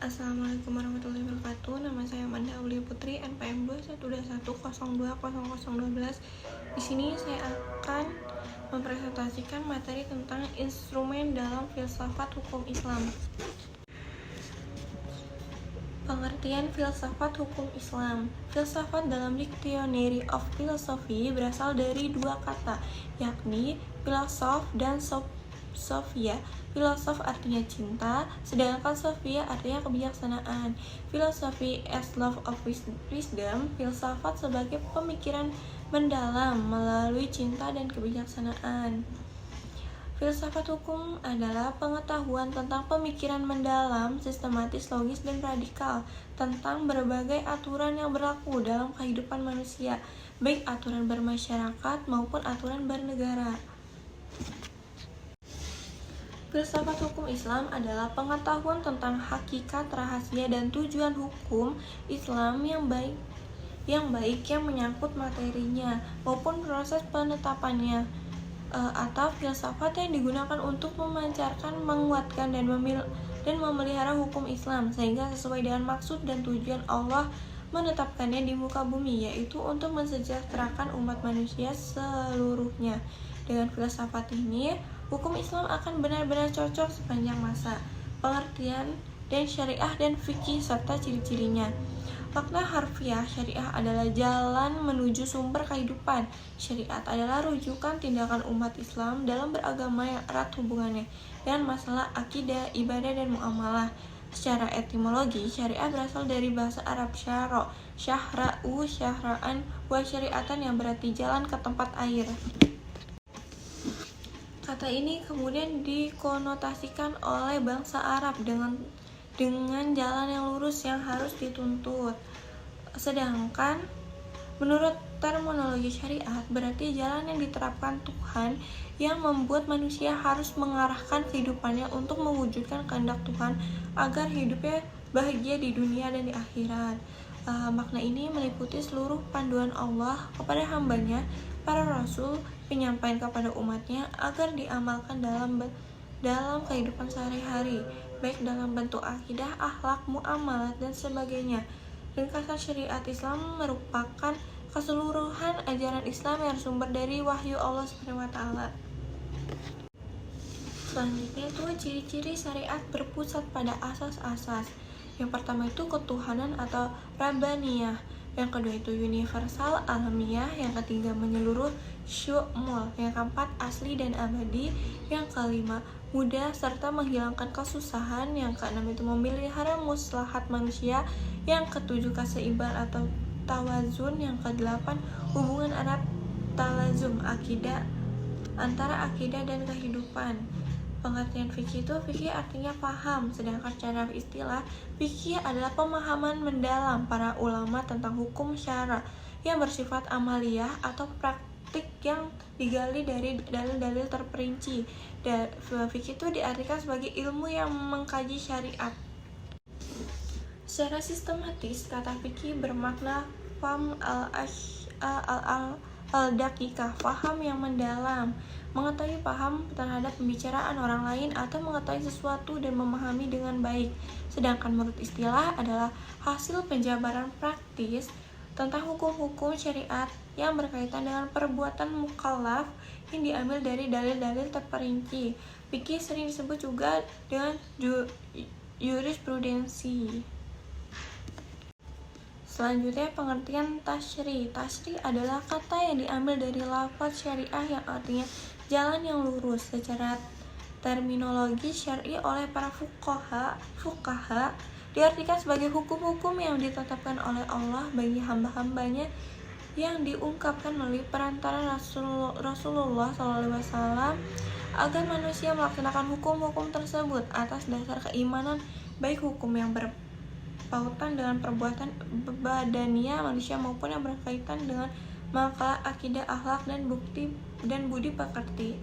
Assalamualaikum warahmatullahi wabarakatuh. Nama saya Amanda Aulia Putri, NPM 212102012. Di sini saya akan mempresentasikan materi tentang instrumen dalam filsafat hukum Islam. Pengertian filsafat hukum Islam. Filsafat dalam Dictionary of Philosophy berasal dari dua kata, yakni filosof dan Sophia. Filosof artinya cinta, sedangkan Sophia artinya kebijaksanaan. Philosophy as love of wisdom. Filsafat sebagai pemikiran mendalam melalui cinta dan kebijaksanaan. Filsafat hukum adalah pengetahuan tentang pemikiran mendalam, sistematis, logis, dan radikal tentang berbagai aturan yang berlaku dalam kehidupan manusia, baik aturan bermasyarakat maupun aturan bernegara. Filsafat hukum Islam adalah pengetahuan tentang hakikat, rahasia, dan tujuan hukum Islam yang baik yang menyangkut materinya maupun proses penetapannya, atau filsafat yang digunakan untuk memancarkan, menguatkan, dan memelihara hukum Islam sehingga sesuai dengan maksud dan tujuan Allah menetapkannya di muka bumi, yaitu untuk mensejahterakan umat manusia seluruhnya. Dengan filsafat ini, hukum Islam akan benar-benar cocok sepanjang masa. Pengertian dan syariah dan fikih serta ciri-cirinya. Makna harfiah, syariah adalah jalan menuju sumber kehidupan. Syariat adalah rujukan tindakan umat Islam dalam beragama yang erat hubungannya dengan masalah akidah, ibadah, dan muamalah. Secara etimologi, syariah berasal dari bahasa Arab syara, syahra'u, syahra'an, wa syariatan yang berarti jalan ke tempat air. Kata ini kemudian dikonotasikan oleh bangsa Arab dengan jalan yang lurus yang harus dituntut. Sedangkan menurut terminologi syariat berarti jalan yang diterapkan Tuhan yang membuat manusia harus mengarahkan kehidupannya untuk mewujudkan kehendak Tuhan agar hidupnya bahagia di dunia dan di akhirat. Makna ini meliputi seluruh panduan Allah kepada hambanya, para rasul, penyampaian kepada umatnya agar diamalkan dalam kehidupan sehari-hari, baik dalam bentuk akidah, akhlak, muamalat, dan sebagainya. Ringkasan syariat Islam merupakan keseluruhan ajaran Islam yang bersumber dari wahyu Allah SWT. Selanjutnya itu ciri-ciri syariat berpusat pada asas-asas. Yang pertama itu ketuhanan atau rabbaniyah. Yang kedua itu universal, alamiah. Yang ketiga menyeluruh, syumul. Yang keempat asli dan abadi. Yang kelima mudah serta menghilangkan kesusahan. Yang keenam itu memelihara maslahat manusia. Yang ketujuh keseimbangan atau tawazun. Yang kedelapan hubungan erat talazum, akidah antara akidah dan kehidupan. Pengertian fikih itu, fikih artinya paham, sedangkan secara istilah fikih adalah pemahaman mendalam para ulama tentang hukum syara yang bersifat amaliyah atau praktik yang digali dari dalil-dalil terperinci. Dan fikih itu diartikan sebagai ilmu yang mengkaji syariat. Secara sistematis, kata fikih bermakna faham al-daqiqah, faham yang mendalam, mengetahui paham terhadap pembicaraan orang lain atau mengetahui sesuatu dan memahami dengan baik. Sedangkan menurut istilah adalah hasil penjabaran praktis tentang hukum-hukum syariat yang berkaitan dengan perbuatan mukallaf yang diambil dari dalil-dalil terperinci. Fikih sering disebut juga dengan jurisprudensi. Selanjutnya pengertian tasyri. Tasyri adalah kata yang diambil dari lafaz syariah yang artinya jalan yang lurus. Secara terminologi syar'i oleh para fuqaha diartikan sebagai hukum-hukum yang ditetapkan oleh Allah bagi hamba-hambanya yang diungkapkan melalui perantara Rasulullah SAW agar manusia melaksanakan hukum-hukum tersebut atas dasar keimanan, baik hukum yang berpautan dengan perbuatan badania manusia maupun yang berkaitan dengan makalah akidah, akhlak, dan budi pekerti.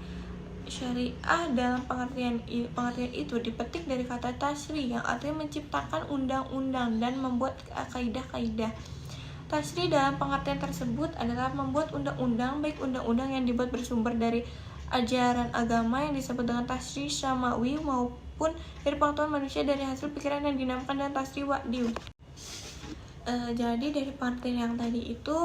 Syariah dalam pengertian itu dipetik dari kata tasyri yang artinya menciptakan undang-undang dan membuat kaidah-kaidah. Tasyri dalam pengertian tersebut adalah membuat undang-undang, baik undang-undang yang dibuat bersumber dari ajaran agama yang disebut dengan tasyri syamawi maupun dari pengetahuan manusia dari hasil pikiran yang dinamakan dan tasri wa'diu. Jadi dari partner yang tadi itu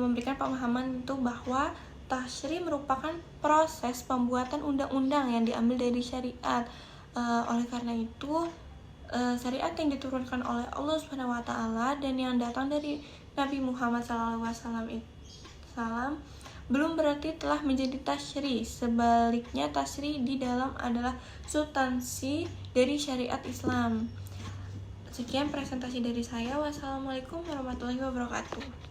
memberikan pemahaman itu bahwa tasyri merupakan proses pembuatan undang-undang yang diambil dari syariat. Oleh karena itu syariat yang diturunkan oleh Allah Subhanahu wa taala dan yang datang dari Nabi Muhammad SAW belum berarti telah menjadi tasyri. Sebaliknya, tasyri di dalam adalah substansi dari syariat Islam. Sekian presentasi dari saya. Wassalamualaikum warahmatullahi wabarakatuh.